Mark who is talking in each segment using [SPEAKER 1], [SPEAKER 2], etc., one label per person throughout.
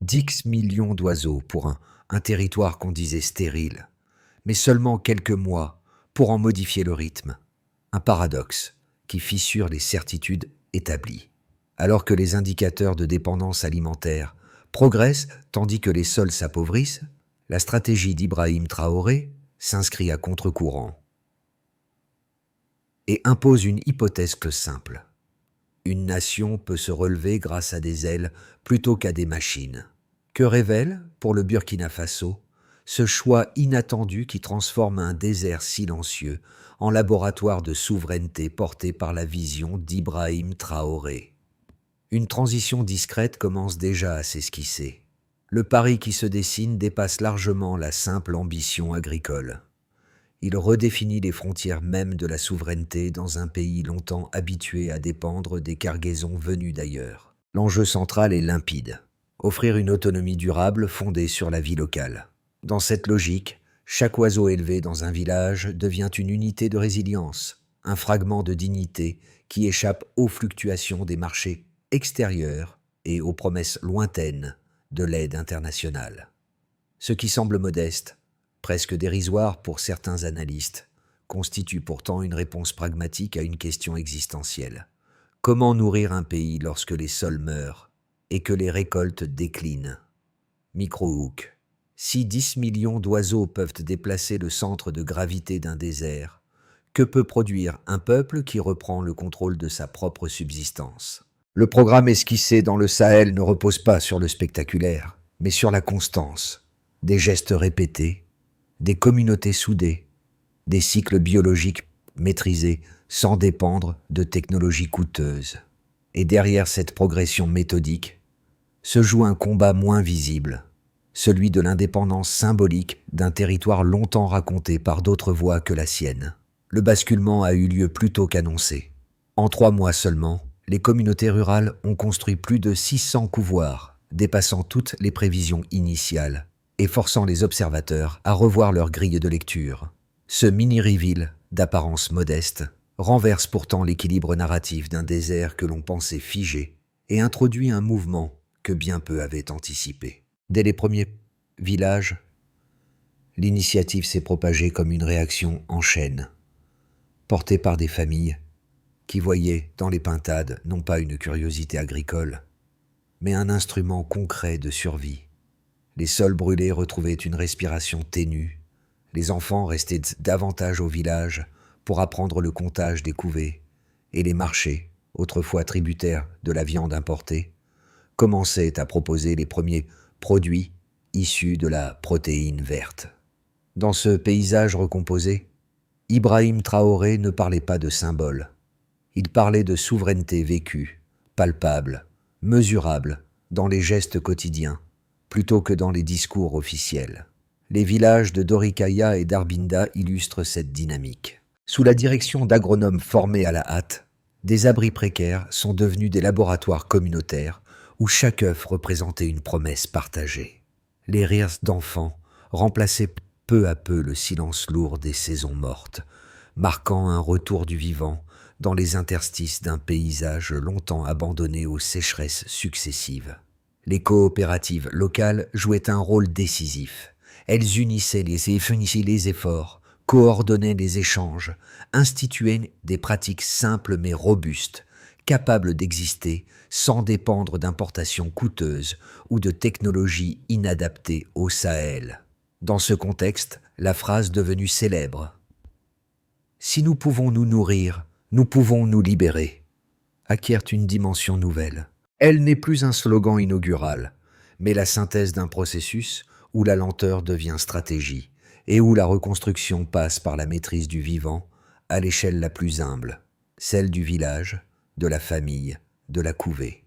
[SPEAKER 1] 10 millions d'oiseaux pour un territoire qu'on disait stérile, mais seulement quelques mois pour en modifier le rythme. Un paradoxe qui fissure les certitudes établies. Alors que les indicateurs de dépendance alimentaire progressent tandis que les sols s'appauvrissent, la stratégie d'Ibrahim Traoré s'inscrit à contre-courant et impose une hypothèse simple. Une nation peut se relever grâce à des ailes plutôt qu'à des machines. Que révèle, pour le Burkina Faso, ce choix inattendu qui transforme un désert silencieux en laboratoire de souveraineté porté par la vision d'Ibrahim Traoré. Une transition discrète commence déjà à s'esquisser. Le pari qui se dessine dépasse largement la simple ambition agricole. Il redéfinit les frontières mêmes de la souveraineté dans un pays longtemps habitué à dépendre des cargaisons venues d'ailleurs. L'enjeu central est limpide: offrir une autonomie durable fondée sur la vie locale. Dans cette logique, chaque oiseau élevé dans un village devient une unité de résilience, un fragment de dignité qui échappe aux fluctuations des marchés extérieurs et aux promesses lointaines de l'aide internationale. Ce qui semble modeste, presque dérisoire pour certains analystes, constitue pourtant une réponse pragmatique à une question existentielle. Comment nourrir un pays lorsque les sols meurent et que les récoltes déclinent? Micro-hook. Si 10 millions d'oiseaux peuvent déplacer le centre de gravité d'un désert, que peut produire un peuple qui reprend le contrôle de sa propre subsistance? Le programme esquissé dans le Sahel ne repose pas sur le spectaculaire, mais sur la constance, des gestes répétés, des communautés soudées, des cycles biologiques maîtrisés sans dépendre de technologies coûteuses. Et derrière cette progression méthodique se joue un combat moins visible, celui de l'indépendance symbolique d'un territoire longtemps raconté par d'autres voix que la sienne. Le basculement a eu lieu plus tôt qu'annoncé. En 3 mois seulement, les communautés rurales ont construit plus de 600 couvoirs, dépassant toutes les prévisions initiales et forçant les observateurs à revoir leur grille de lecture. Ce mini-reveal, d'apparence modeste, renverse pourtant l'équilibre narratif d'un désert que l'on pensait figé et introduit un mouvement que bien peu avaient anticipé. Dès les premiers villages, l'initiative s'est propagée comme une réaction en chaîne, portée par des familles qui voyaient dans les pintades non pas une curiosité agricole, mais un instrument concret de survie. Les sols brûlés retrouvaient une respiration ténue, les enfants restaient davantage au village pour apprendre le comptage des couvées, et les marchés, autrefois tributaires de la viande importée, commençaient à proposer les premiers produits issus de la protéine verte. Dans ce paysage recomposé, Ibrahim Traoré ne parlait pas de symboles. Il parlait de souveraineté vécue, palpable, mesurable, dans les gestes quotidiens, plutôt que dans les discours officiels. Les villages de Dorikaya et d'Arbinda illustrent cette dynamique. Sous la direction d'agronomes formés à la hâte, des abris précaires sont devenus des laboratoires communautaires où chaque œuf représentait une promesse partagée. Les rires d'enfants remplaçaient peu à peu le silence lourd des saisons mortes, marquant un retour du vivant dans les interstices d'un paysage longtemps abandonné aux sécheresses successives. Les coopératives locales jouaient un rôle décisif. Elles unissaient les efforts, coordonnaient les échanges, instituaient des pratiques simples mais robustes, capables d'exister sans dépendre d'importations coûteuses ou de technologies inadaptées au Sahel. Dans ce contexte, la phrase devenue célèbre « Si nous pouvons nous nourrir, nous pouvons nous libérer » acquiert une dimension nouvelle. Elle n'est plus un slogan inaugural, mais la synthèse d'un processus où la lenteur devient stratégie et où la reconstruction passe par la maîtrise du vivant à l'échelle la plus humble, celle du village, de la famille, de la couvée.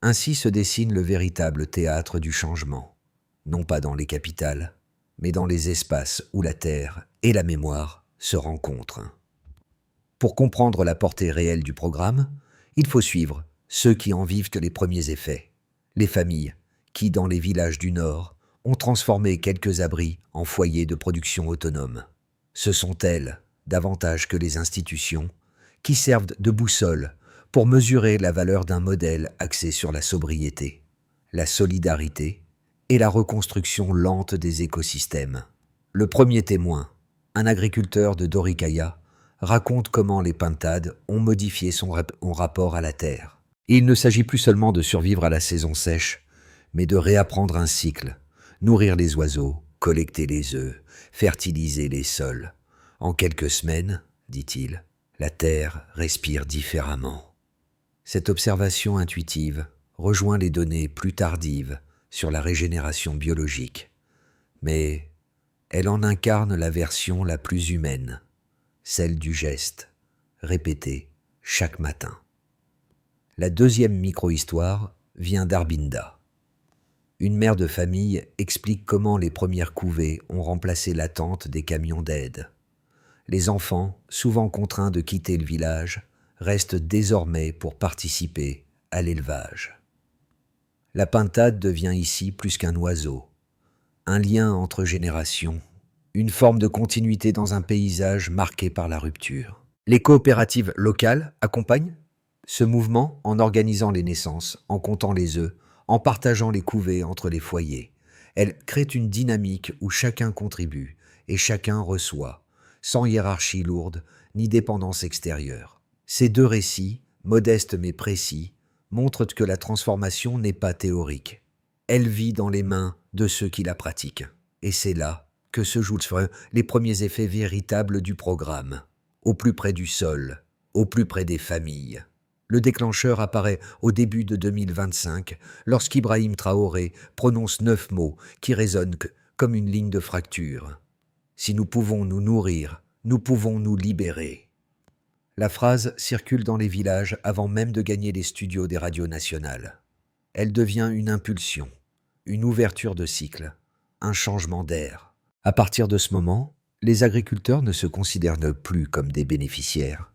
[SPEAKER 1] Ainsi se dessine le véritable théâtre du changement, non pas dans les capitales, mais dans les espaces où la terre et la mémoire se rencontrent. Pour comprendre la portée réelle du programme, il faut suivre ceux qui en vivent les premiers effets. Les familles qui, dans les villages du Nord, ont transformé quelques abris en foyers de production autonome. Ce sont elles, davantage que les institutions, qui servent de boussole pour mesurer la valeur d'un modèle axé sur la sobriété, la solidarité et la reconstruction lente des écosystèmes. Le premier témoin, un agriculteur de Doricaya, raconte comment les pintades ont modifié son rapport à la terre. Et il ne s'agit plus seulement de survivre à la saison sèche, mais de réapprendre un cycle, nourrir les oiseaux, collecter les œufs, fertiliser les sols. En quelques semaines, dit-il, la terre respire différemment. Cette observation intuitive rejoint les données plus tardives sur la régénération biologique, mais elle en incarne la version la plus humaine, celle du geste, répété chaque matin. La deuxième micro-histoire vient d'Arbinda. Une mère de famille explique comment les premières couvées ont remplacé l'attente des camions d'aide. Les enfants, souvent contraints de quitter le village, restent désormais pour participer à l'élevage. La pintade devient ici plus qu'un oiseau, un lien entre générations, une forme de continuité dans un paysage marqué par la rupture. Les coopératives locales accompagnent ce mouvement en organisant les naissances, en comptant les œufs, en partageant les couvées entre les foyers. Elles créent une dynamique où chacun contribue et chacun reçoit, sans hiérarchie lourde ni dépendance extérieure. Ces deux récits, modestes mais précis, montrent que la transformation n'est pas théorique. Elle vit dans les mains de ceux qui la pratiquent. Et c'est là que se jouent les premiers effets véritables du programme, au plus près du sol, au plus près des familles. Le déclencheur apparaît au début de 2025, lorsqu'Ibrahim Traoré prononce 9 mots qui résonnent comme une ligne de fracture. Si nous pouvons nous nourrir, nous pouvons nous libérer. La phrase circule dans les villages avant même de gagner les studios des radios nationales. Elle devient une impulsion, une ouverture de cycle, un changement d'air. À partir de ce moment, les agriculteurs ne se considèrent plus comme des bénéficiaires,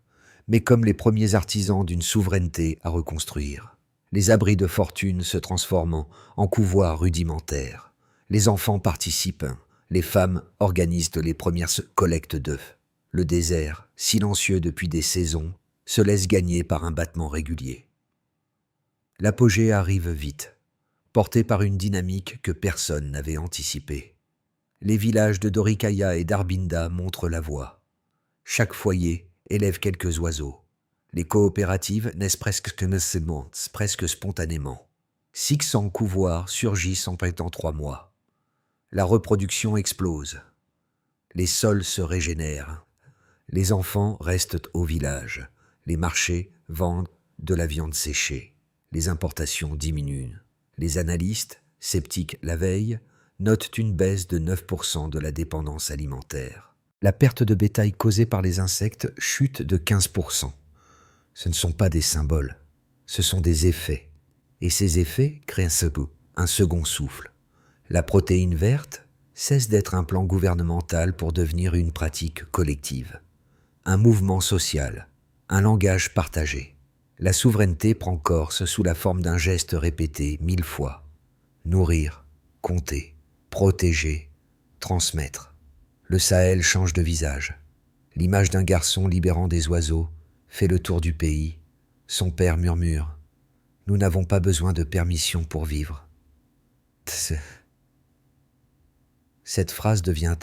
[SPEAKER 1] mais comme les premiers artisans d'une souveraineté à reconstruire. Les abris de fortune se transforment en couvoirs rudimentaires. Les enfants participent, les femmes organisent les premières collectes d'œufs. Le désert, silencieux depuis des saisons, se laisse gagner par un battement régulier. L'apogée arrive vite, porté par une dynamique que personne n'avait anticipée. Les villages de Doricaya et d'Arbinda montrent la voie. Chaque foyer élève quelques oiseaux. Les coopératives naissent presque spontanément. 600 couvoirs surgissent en 3 mois. La reproduction explose. Les sols se régénèrent. Les enfants restent au village. Les marchés vendent de la viande séchée. Les importations diminuent. Les analystes, sceptiques la veille, notent une baisse de 9% de la dépendance alimentaire. La perte de bétail causée par les insectes chute de 15%. Ce ne sont pas des symboles, ce sont des effets. Et ces effets créent un second souffle. La protéine verte cesse d'être un plan gouvernemental pour devenir une pratique collective. Un mouvement social, un langage partagé. La souveraineté prend corps sous la forme d'un geste répété 1000 fois. Nourrir, compter, protéger, transmettre. Le Sahel change de visage. L'image d'un garçon libérant des oiseaux fait le tour du pays. Son père murmure « Nous n'avons pas besoin de permission pour vivre ». Cette phrase devient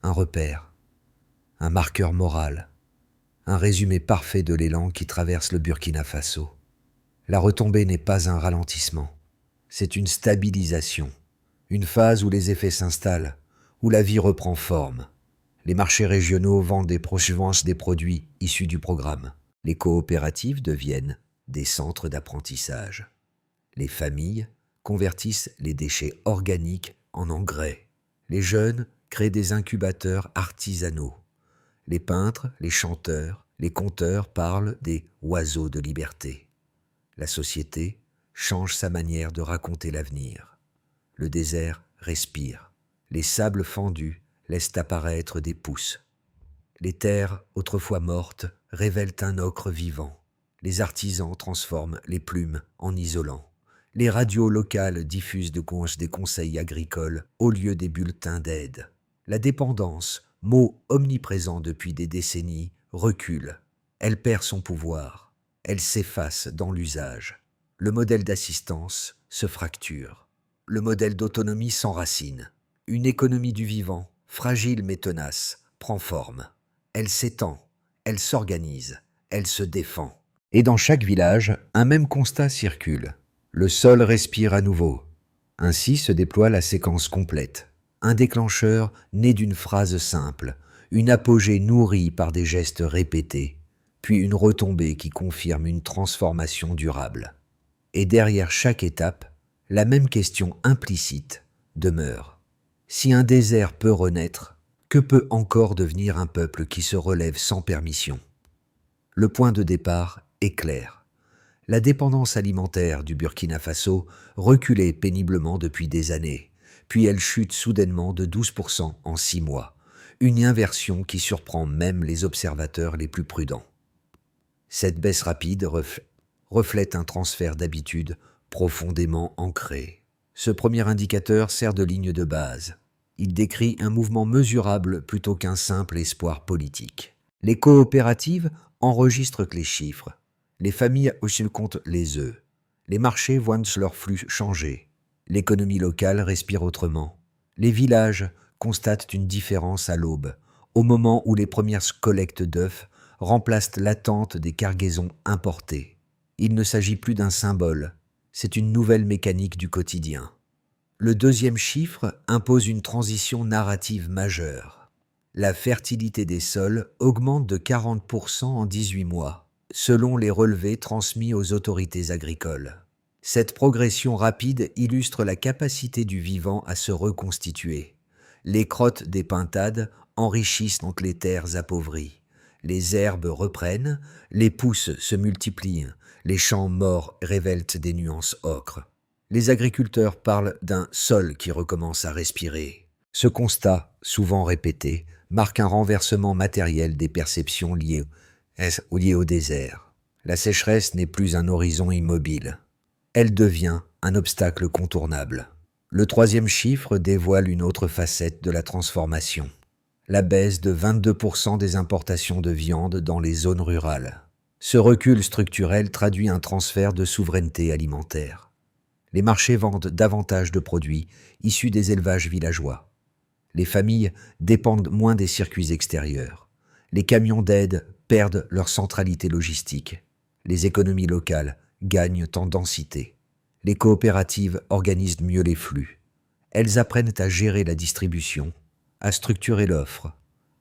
[SPEAKER 1] un repère, un marqueur moral, un résumé parfait de l'élan qui traverse le Burkina Faso. La retombée n'est pas un ralentissement, c'est une stabilisation, une phase où les effets s'installent, où la vie reprend forme. Les marchés régionaux vendent des produits issus du programme. Les coopératives deviennent des centres d'apprentissage. Les familles convertissent les déchets organiques en engrais. Les jeunes créent des incubateurs artisanaux. Les peintres, les chanteurs, les conteurs parlent des oiseaux de liberté. La société change sa manière de raconter l'avenir. Le désert respire. Les sables fendus laissent apparaître des pousses. Les terres, autrefois mortes, révèlent un ocre vivant. Les artisans transforment les plumes en isolants. Les radios locales diffusent des conseils agricoles au lieu des bulletins d'aide. La dépendance, mot omniprésent depuis des décennies, recule. Elle perd son pouvoir. Elle s'efface dans l'usage. Le modèle d'assistance se fracture. le modèle d'autonomie s'enracine. Une économie du vivant, fragile mais tenace, prend forme. Elle s'étend, elle s'organise, elle se défend. Et dans chaque village, un même constat circule. Le sol respire à nouveau. Ainsi se déploie la séquence complète. Un déclencheur né d'une phrase simple, une apogée nourrie par des gestes répétés, puis une retombée qui confirme une transformation durable. Et derrière chaque étape, la même question implicite demeure. Si un désert peut renaître, que peut encore devenir un peuple qui se relève sans permission? Le point de départ est clair. La dépendance alimentaire du Burkina Faso reculait péniblement depuis des années, puis elle chute soudainement de 12% en 6 mois, une inversion qui surprend même les observateurs les plus prudents. Cette baisse rapide reflète un transfert d'habitude profondément ancré. Ce premier indicateur sert de ligne de base. Il décrit un mouvement mesurable plutôt qu'un simple espoir politique. Les coopératives enregistrent les chiffres. Les familles comptent les œufs. Les marchés voient leur flux changer. L'économie locale respire autrement. Les villages constatent une différence à l'aube, au moment où les premières collectes d'œufs remplacent l'attente des cargaisons importées. Il ne s'agit plus d'un symbole, c'est une nouvelle mécanique du quotidien. Le deuxième chiffre impose une transition narrative majeure. La fertilité des sols augmente de 40% en 18 mois, selon les relevés transmis aux autorités agricoles. Cette progression rapide illustre la capacité du vivant à se reconstituer. Les crottes des pintades enrichissent donc les terres appauvries. Les herbes reprennent, les pousses se multiplient, les champs morts révèlent des nuances ocre. Les agriculteurs parlent d'un sol qui recommence à respirer. Ce constat, souvent répété, marque un renversement matériel des perceptions liées au désert. La sécheresse n'est plus un horizon immobile. Elle devient un obstacle contournable. Le troisième chiffre dévoile une autre facette de la transformation. La baisse de 22% des importations de viande dans les zones rurales. Ce recul structurel traduit un transfert de souveraineté alimentaire. Les marchés vendent davantage de produits issus des élevages villageois. Les familles dépendent moins des circuits extérieurs. Les camions d'aide perdent leur centralité logistique. Les économies locales gagnent en densité. Les coopératives organisent mieux les flux. Elles apprennent à gérer la distribution, à structurer l'offre,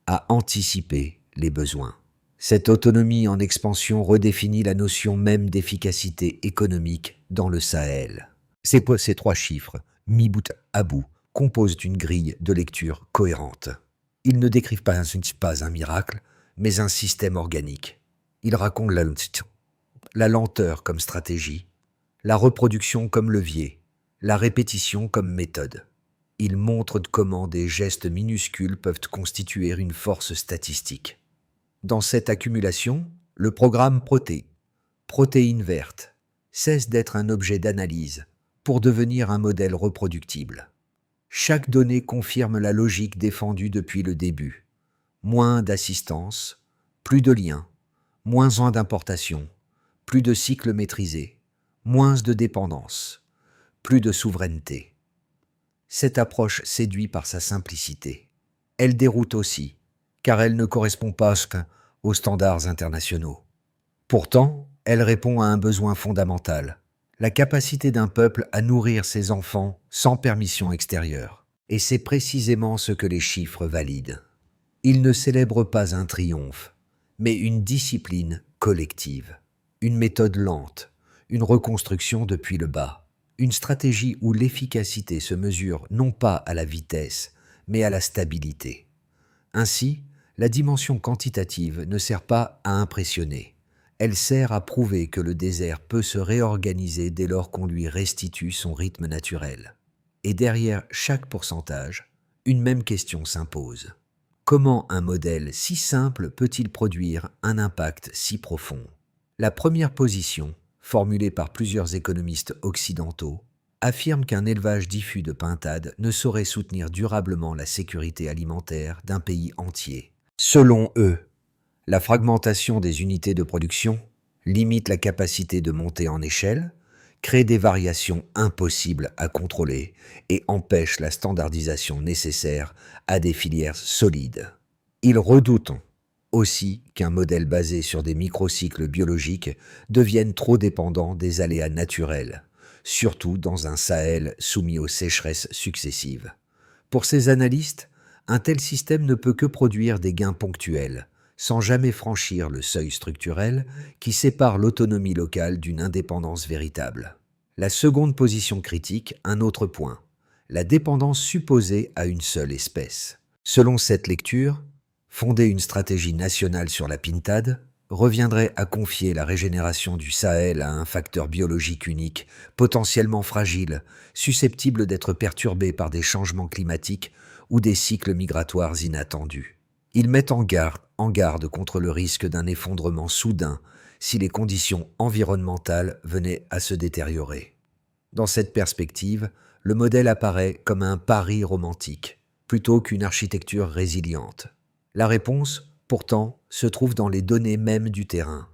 [SPEAKER 1] à anticiper les besoins. Cette autonomie en expansion redéfinit la notion même d'efficacité économique dans le Sahel. Ces 3 chiffres, mis bout à bout, composent une grille de lecture cohérente. Ils ne décrivent pas un miracle, mais un système organique. Ils racontent la lenteur comme stratégie, la reproduction comme levier, la répétition comme méthode. Ils montrent comment des gestes minuscules peuvent constituer une force statistique. Dans cette accumulation, le programme protéine verte, cesse d'être un objet d'analyse pour devenir un modèle reproductible. Chaque donnée confirme la logique défendue depuis le début. Moins d'assistance, plus de liens, moins d'importation, plus de cycles maîtrisés, moins de dépendance, plus de souveraineté. Cette approche séduit par sa simplicité. Elle déroute aussi, car elle ne correspond pas aux standards internationaux. Pourtant, elle répond à un besoin fondamental, la capacité d'un peuple à nourrir ses enfants sans permission extérieure. Et c'est précisément ce que les chiffres valident. Ils ne célèbrent pas un triomphe, mais une discipline collective, une méthode lente, une reconstruction depuis le bas, une stratégie où l'efficacité se mesure non pas à la vitesse, mais à la stabilité. Ainsi, la dimension quantitative ne sert pas à impressionner. Elle sert à prouver que le désert peut se réorganiser dès lors qu'on lui restitue son rythme naturel. Et derrière chaque pourcentage, une même question s'impose. Comment un modèle si simple peut-il produire un impact si profond? La première position, formulée par plusieurs économistes occidentaux, affirme qu'un élevage diffus de pintades ne saurait soutenir durablement la sécurité alimentaire d'un pays entier. Selon eux, la fragmentation des unités de production limite la capacité de monter en échelle, crée des variations impossibles à contrôler et empêche la standardisation nécessaire à des filières solides. Ils redoutent aussi qu'un modèle basé sur des microcycles biologiques devienne trop dépendant des aléas naturels, surtout dans un Sahel soumis aux sécheresses successives. Pour ces analystes, un tel système ne peut que produire des gains ponctuels, sans jamais franchir le seuil structurel qui sépare l'autonomie locale d'une indépendance véritable. La seconde position critique, un autre point, la dépendance supposée à une seule espèce. Selon cette lecture, fonder une stratégie nationale sur la pintade reviendrait à confier la régénération du Sahel à un facteur biologique unique, potentiellement fragile, susceptible d'être perturbé par des changements climatiques ou des cycles migratoires inattendus. Ils mettent en garde contre le risque d'un effondrement soudain si les conditions environnementales venaient à se détériorer. Dans cette perspective, le modèle apparaît comme un pari romantique, plutôt qu'une architecture résiliente. La réponse, pourtant, se trouve dans les données mêmes du terrain.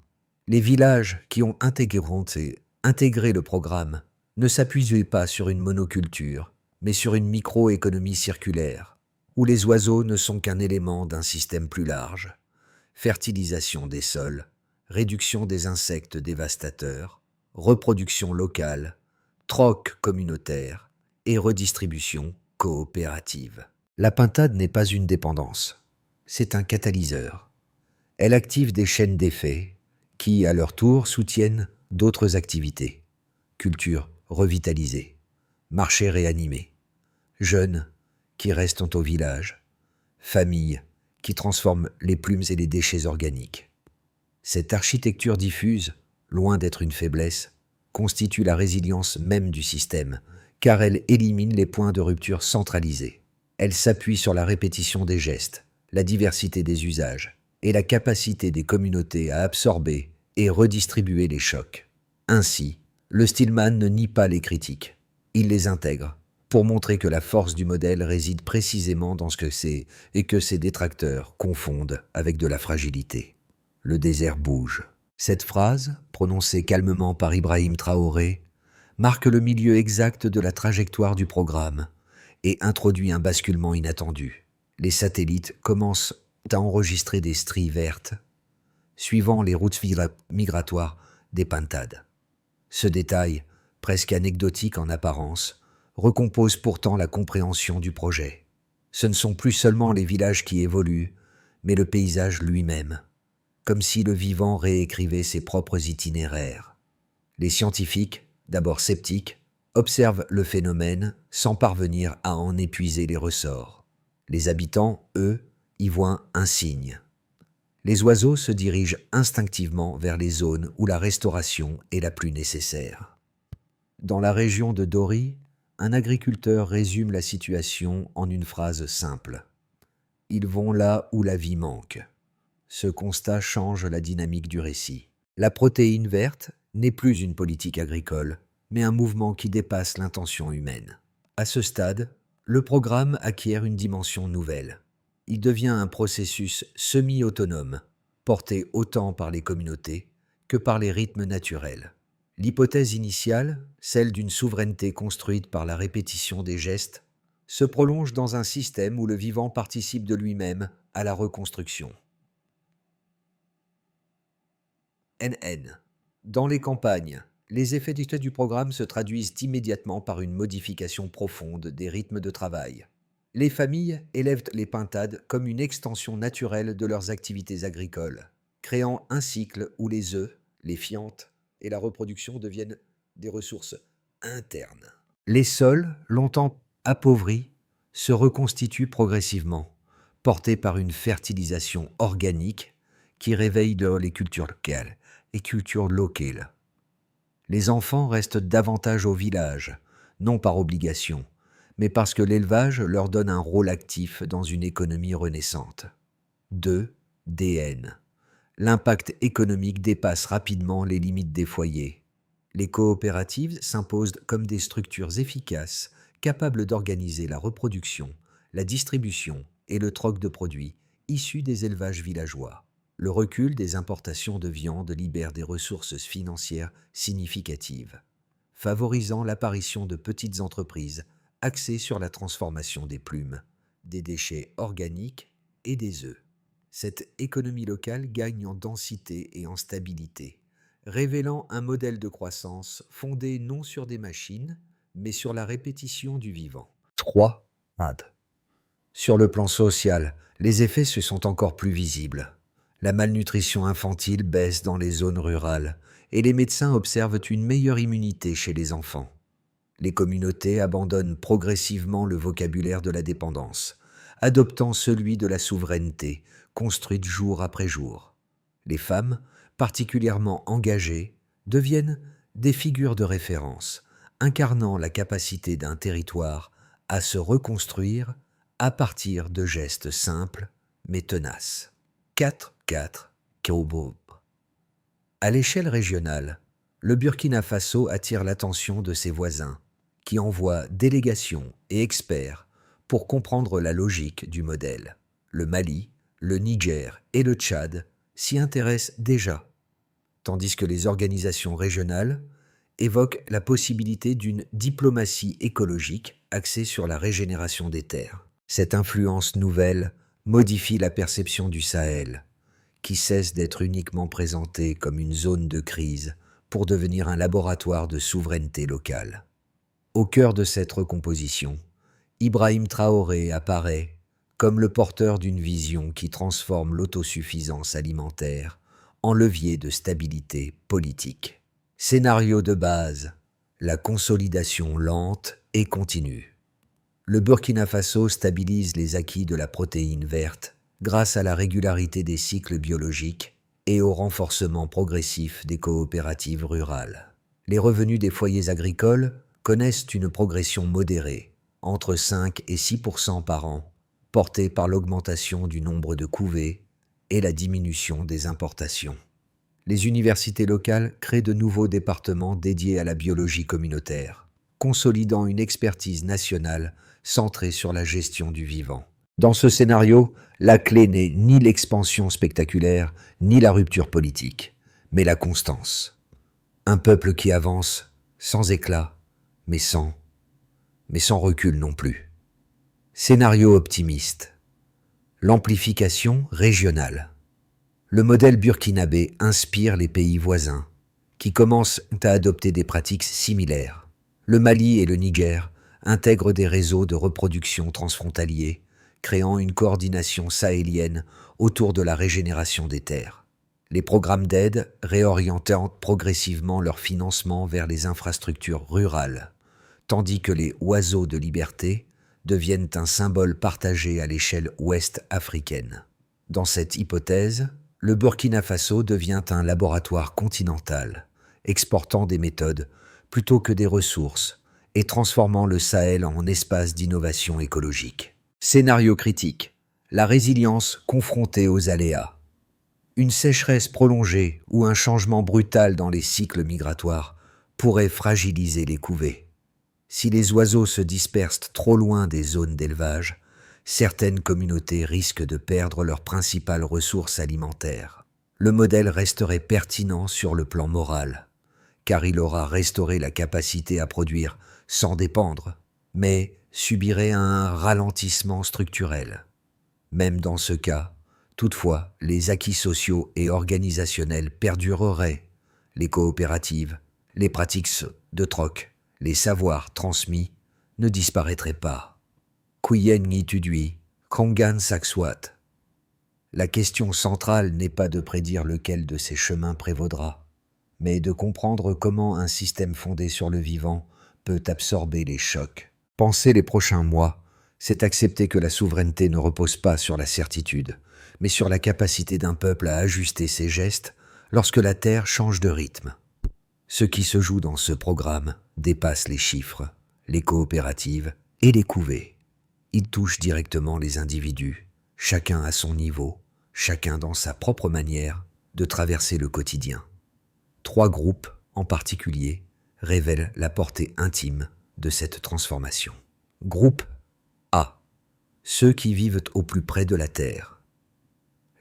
[SPEAKER 1] Les villages qui ont intégré le programme ne s'appuient pas sur une monoculture, mais sur une microéconomie circulaire, où les oiseaux ne sont qu'un élément d'un système plus large. Fertilisation des sols, réduction des insectes dévastateurs, reproduction locale, troc communautaire et redistribution coopérative. La pintade n'est pas une dépendance, c'est un catalyseur. Elle active des chaînes d'effets qui, à leur tour, soutiennent d'autres activités. Culture revitalisée, marché réanimé, jeunes qui restent au village, familles qui transforment les plumes et les déchets organiques. Cette architecture diffuse, loin d'être une faiblesse, constitue la résilience même du système, car elle élimine les points de rupture centralisés. Elle s'appuie sur la répétition des gestes, la diversité des usages et la capacité des communautés à absorber et redistribuer les chocs. Ainsi, le Stillman ne nie pas les critiques, il les intègre, pour montrer que la force du modèle réside précisément dans ce que c'est et que ses détracteurs confondent avec de la fragilité. Le désert bouge. Cette phrase, prononcée calmement par Ibrahim Traoré, marque le milieu exact de la trajectoire du programme et introduit un basculement inattendu. Les satellites commencent à enregistrer des stries vertes, suivant les routes migratoires des pintades. Ce détail, presque anecdotique en apparence, recompose pourtant la compréhension du projet. Ce ne sont plus seulement les villages qui évoluent, mais le paysage lui-même, comme si le vivant réécrivait ses propres itinéraires. Les scientifiques, d'abord sceptiques, observent le phénomène sans parvenir à en épuiser les ressorts. Les habitants, eux, y voient un signe. Les oiseaux se dirigent instinctivement vers les zones où la restauration est la plus nécessaire. Dans la région de Dori, un agriculteur résume la situation en une phrase simple. « Ils vont là où la vie manque ». Ce constat change la dynamique du récit. La protéine verte n'est plus une politique agricole, mais un mouvement qui dépasse l'intention humaine. À ce stade, le programme acquiert une dimension nouvelle. Il devient un processus semi-autonome, porté autant par les communautés que par les rythmes naturels. L'hypothèse initiale, celle d'une souveraineté construite par la répétition des gestes, se prolonge dans un système où le vivant participe de lui-même à la reconstruction. NN. Dans les campagnes, les effets du programme se traduisent immédiatement par une modification profonde des rythmes de travail. Les familles élèvent les pintades comme une extension naturelle de leurs activités agricoles, créant un cycle où les œufs, les fientes et la reproduction deviennent des ressources internes. Les sols, longtemps appauvris, se reconstituent progressivement, portés par une fertilisation organique qui réveille les cultures locales et cultures locales. Les enfants restent davantage au village, non par obligation, mais parce que l'élevage leur donne un rôle actif dans une économie renaissante. 2. DN. L'impact économique dépasse rapidement les limites des foyers. Les coopératives s'imposent comme des structures efficaces, capables d'organiser la reproduction, la distribution et le troc de produits issus des élevages villageois. Le recul des importations de viande libère des ressources financières significatives. favorisant l'apparition de petites entreprises axées sur la transformation des plumes, des déchets organiques et des œufs. Cette économie locale gagne en densité et en stabilité, révélant un modèle de croissance fondé non sur des machines, mais sur la répétition du vivant. 3. AD. Sur le plan social, les effets se sont encore plus visibles. La malnutrition infantile baisse dans les zones rurales et les médecins observent une meilleure immunité chez les enfants. Les communautés abandonnent progressivement le vocabulaire de la dépendance, adoptant celui de la souveraineté, construite jour après jour. Les femmes, particulièrement engagées, deviennent des figures de référence, incarnant la capacité d'un territoire à se reconstruire à partir de gestes simples mais tenaces. 4. Kaobo. À l'échelle régionale, le Burkina Faso attire l'attention de ses voisins, qui envoient délégations et experts pour comprendre la logique du modèle. Le Mali, le Niger et le Tchad s'y intéressent déjà, tandis que les organisations régionales évoquent la possibilité d'une diplomatie écologique axée sur la régénération des terres. Cette influence nouvelle modifie la perception du Sahel, qui cesse d'être uniquement présenté comme une zone de crise pour devenir un laboratoire de souveraineté locale. Au cœur de cette recomposition, Ibrahim Traoré apparaît comme le porteur d'une vision qui transforme l'autosuffisance alimentaire en levier de stabilité politique. Scénario de base, la consolidation lente et continue. Le Burkina Faso stabilise les acquis de la protéine verte grâce à la régularité des cycles biologiques et au renforcement progressif des coopératives rurales. Les revenus des foyers agricoles connaissent une progression modérée, entre 5 et 6% par an, portée par l'augmentation du nombre de couvées et la diminution des importations. Les universités locales créent de nouveaux départements dédiés à la biologie communautaire, consolidant une expertise nationale centrée sur la gestion du vivant. Dans ce scénario, la clé n'est ni l'expansion spectaculaire, ni la rupture politique, mais la constance. Un peuple qui avance, sans éclat, mais sans recul non plus. Scénario optimiste. L'amplification régionale. Le modèle burkinabé inspire les pays voisins, qui commencent à adopter des pratiques similaires. Le Mali et le Niger intègrent des réseaux de reproduction transfrontaliers, créant une coordination sahélienne autour de la régénération des terres. Les programmes d'aide réorientant progressivement leur financement vers les infrastructures rurales, tandis que les oiseaux de liberté deviennent un symbole partagé à l'échelle ouest africaine. Dans cette hypothèse, le Burkina Faso devient un laboratoire continental, exportant des méthodes plutôt que des ressources et transformant le Sahel en espace d'innovation écologique. Scénario critique. La résilience confrontée aux aléas. Une sécheresse prolongée ou un changement brutal dans les cycles migratoires pourrait fragiliser les couvées. Si les oiseaux se dispersent trop loin des zones d'élevage, certaines communautés risquent de perdre leurs principales ressources alimentaires. Le modèle resterait pertinent sur le plan moral, car il aura restauré la capacité à produire sans dépendre, mais subirait un ralentissement structurel. Même dans ce cas, toutefois, les acquis sociaux et organisationnels perdureraient. Les coopératives, les pratiques de troc, les savoirs transmis ne disparaîtraient pas. Kuyen Ngitudui, Kongan Sakswat. La question centrale n'est pas de prédire lequel de ces chemins prévaudra, mais de comprendre comment un système fondé sur le vivant peut absorber les chocs. Penser les prochains mois, c'est accepter que la souveraineté ne repose pas sur la certitude, mais sur la capacité d'un peuple à ajuster ses gestes lorsque la Terre change de rythme. Ce qui se joue dans ce programme dépasse les chiffres, les coopératives et les couvées. Il touche directement les individus, chacun à son niveau, chacun dans sa propre manière de traverser le quotidien. 3 groupes, en particulier, révèlent la portée intime de cette transformation. Groupe A. Ceux qui vivent au plus près de la terre.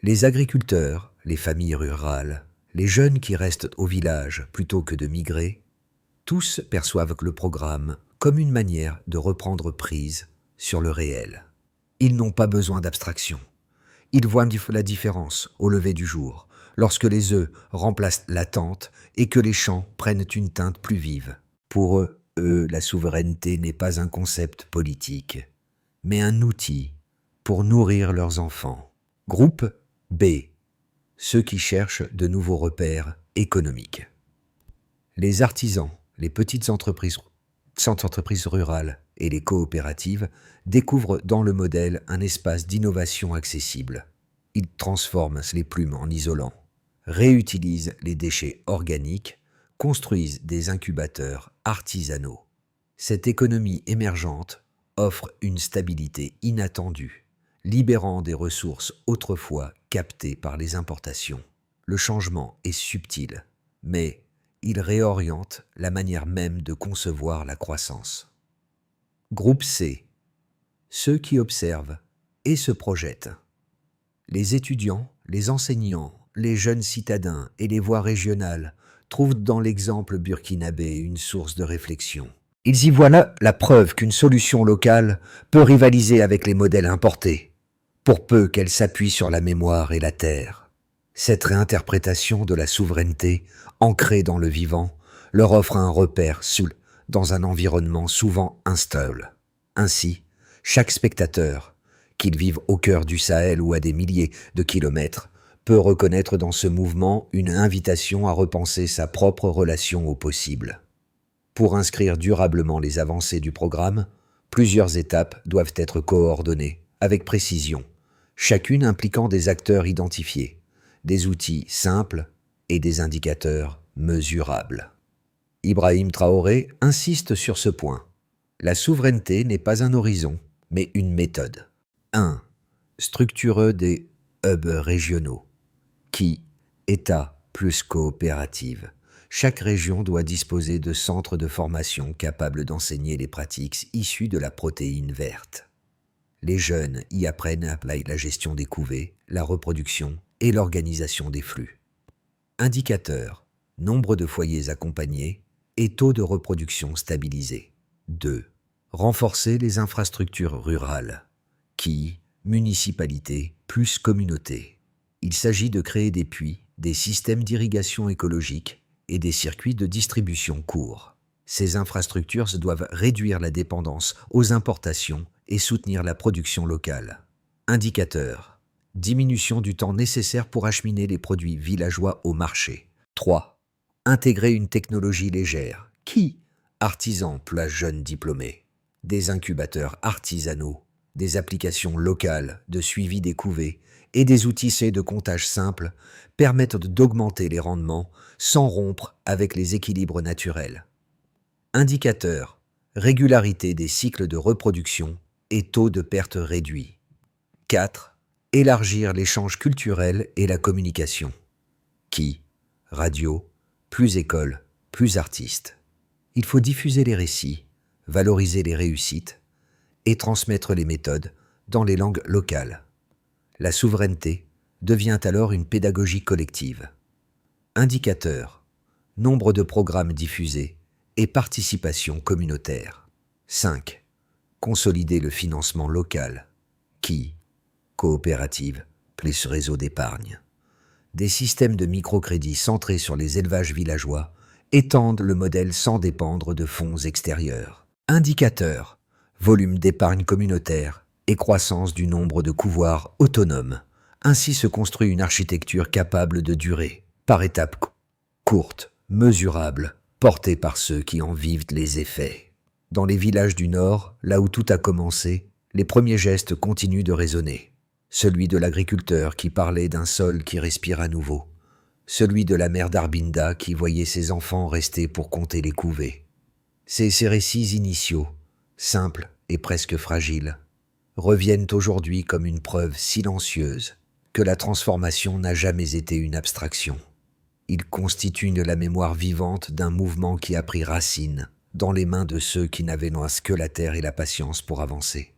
[SPEAKER 1] Les agriculteurs, les familles rurales, les jeunes qui restent au village plutôt que de migrer, Tous perçoivent le programme comme une manière de reprendre prise sur le réel. Ils n'ont pas besoin d'abstraction. Ils voient la différence au lever du jour, lorsque les œufs remplacent l'attente et que les champs prennent une teinte plus vive. Pour eux, la souveraineté n'est pas un concept politique, mais un outil pour nourrir leurs enfants. Groupe B. Ceux qui cherchent de nouveaux repères économiques. Les artisans, les petites entreprises rurales et les coopératives découvrent dans le modèle un espace d'innovation accessible. Ils transforment les plumes en isolants, réutilisent les déchets organiques, construisent des incubateurs artisanaux. Cette économie émergente offre une stabilité inattendue, libérant des ressources autrefois captées par les importations. Le changement est subtil, mais il réoriente la manière même de concevoir la croissance. Groupe C. Ceux qui observent et se projettent. Les étudiants, les enseignants, les jeunes citadins et les voix régionales trouvent dans l'exemple burkinabé une source de réflexion. Ils y voient là la preuve qu'une solution locale peut rivaliser avec les modèles importés, pour peu qu'elle s'appuie sur la mémoire et la terre. Cette réinterprétation de la souveraineté, ancrée dans le vivant, leur offre un repère dans un environnement souvent instable. Ainsi, chaque spectateur, qu'il vive au cœur du Sahel ou à des milliers de kilomètres, peut reconnaître dans ce mouvement une invitation à repenser sa propre relation au possible. Pour inscrire durablement les avancées du programme, plusieurs étapes doivent être coordonnées, avec précision, chacune impliquant des acteurs identifiés, des outils simples et des indicateurs mesurables. Ibrahim Traoré insiste sur ce point. La souveraineté n'est pas un horizon, mais une méthode. 1. Structure des hubs régionaux. Qui, État plus coopérative. Chaque région doit disposer de centres de formation capables d'enseigner les pratiques issues de la protéine verte. Les jeunes y apprennent la gestion des couvées, la reproduction et l'organisation des flux. Indicateurs, nombre de foyers accompagnés et taux de reproduction stabilisé. 2. Renforcer les infrastructures rurales. Qui, municipalité plus communauté. Il s'agit de créer des puits, des systèmes d'irrigation écologique et des circuits de distribution courts. Ces infrastructures doivent réduire la dépendance aux importations et soutenir la production locale. Indicateurs. Diminution du temps nécessaire pour acheminer les produits villageois au marché. 3. Intégrer une technologie légère. Qui? Artisans plus jeunes diplômés. Des incubateurs artisanaux, des applications locales de suivi des couvées et des outils de comptage simples permettent d'augmenter les rendements sans rompre avec les équilibres naturels. Indicateurs, régularité des cycles de reproduction et taux de perte réduits. 4. Élargir l'échange culturel et la communication. Qui? Radio, plus école, plus artistes. Il faut diffuser les récits, valoriser les réussites et transmettre les méthodes dans les langues locales. La souveraineté devient alors une pédagogie collective. Indicateurs, nombre de programmes diffusés et participation communautaire. 5. Consolider le financement local. Qui? Coopérative plus réseau d'épargne. Des systèmes de microcrédit centrés sur les élevages villageois étendent le modèle sans dépendre de fonds extérieurs. Indicateurs, volume d'épargne communautaire et croissance du nombre de couvoirs autonomes. Ainsi se construit une architecture capable de durer, par étapes courtes, mesurables, portées par ceux qui en vivent les effets. Dans les villages du Nord, là où tout a commencé, les premiers gestes continuent de résonner. Celui de l'agriculteur qui parlait d'un sol qui respire à nouveau. Celui de la mère d'Arbinda qui voyait ses enfants rester pour compter les couvées. Ces récits initiaux, simples et presque fragiles, reviennent aujourd'hui comme une preuve silencieuse que la transformation n'a jamais été une abstraction. Ils constituent la mémoire vivante d'un mouvement qui a pris racine dans les mains de ceux qui n'avaient que la terre et la patience pour avancer.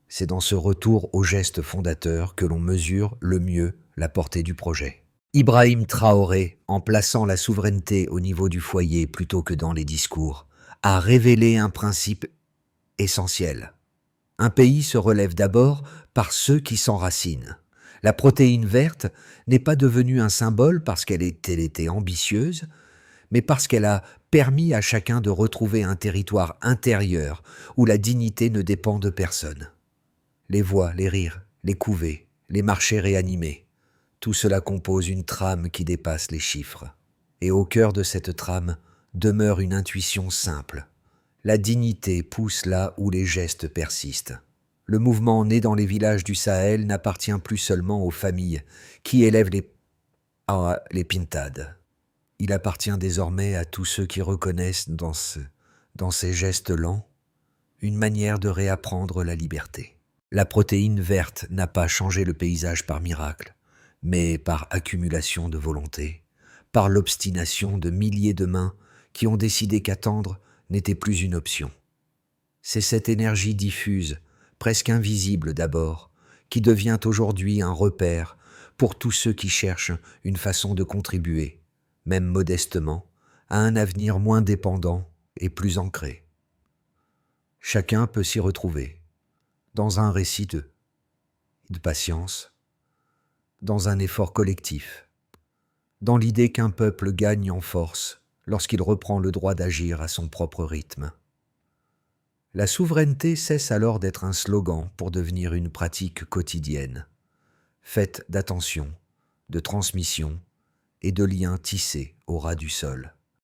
[SPEAKER 1] C'est dans ce retour au geste fondateur que l'on mesure le mieux la portée du projet. Ibrahim Traoré, en plaçant la souveraineté au niveau du foyer plutôt que dans les discours, a révélé un principe essentiel. Un pays se relève d'abord par ceux qui s'enracinent. La protéine verte n'est pas devenue un symbole parce qu'elle était ambitieuse, mais parce qu'elle a permis à chacun de retrouver un territoire intérieur où la dignité ne dépend de personne. Les voix, les rires, les couvées, les marchés réanimés, tout cela compose une trame qui dépasse les chiffres. Et au cœur de cette trame demeure une intuition simple. La dignité pousse là où les gestes persistent. Le mouvement né dans les villages du Sahel n'appartient plus seulement aux familles qui élèvent les pintades. Il appartient désormais à tous ceux qui reconnaissent dans ces gestes lents une manière de réapprendre la liberté. La protéine verte n'a pas changé le paysage par miracle, mais par accumulation de volonté, par l'obstination de milliers de mains qui ont décidé qu'attendre n'était plus une option. C'est cette énergie diffuse, presque invisible d'abord, qui devient aujourd'hui un repère pour tous ceux qui cherchent une façon de contribuer, même modestement, à un avenir moins dépendant et plus ancré. Chacun peut s'y retrouver, dans un récit de patience, dans un effort collectif, dans l'idée qu'un peuple gagne en force lorsqu'il reprend le droit d'agir à son propre rythme. La souveraineté cesse alors d'être un slogan pour devenir une pratique quotidienne, faite d'attention, de transmission et de liens tissés au ras du sol.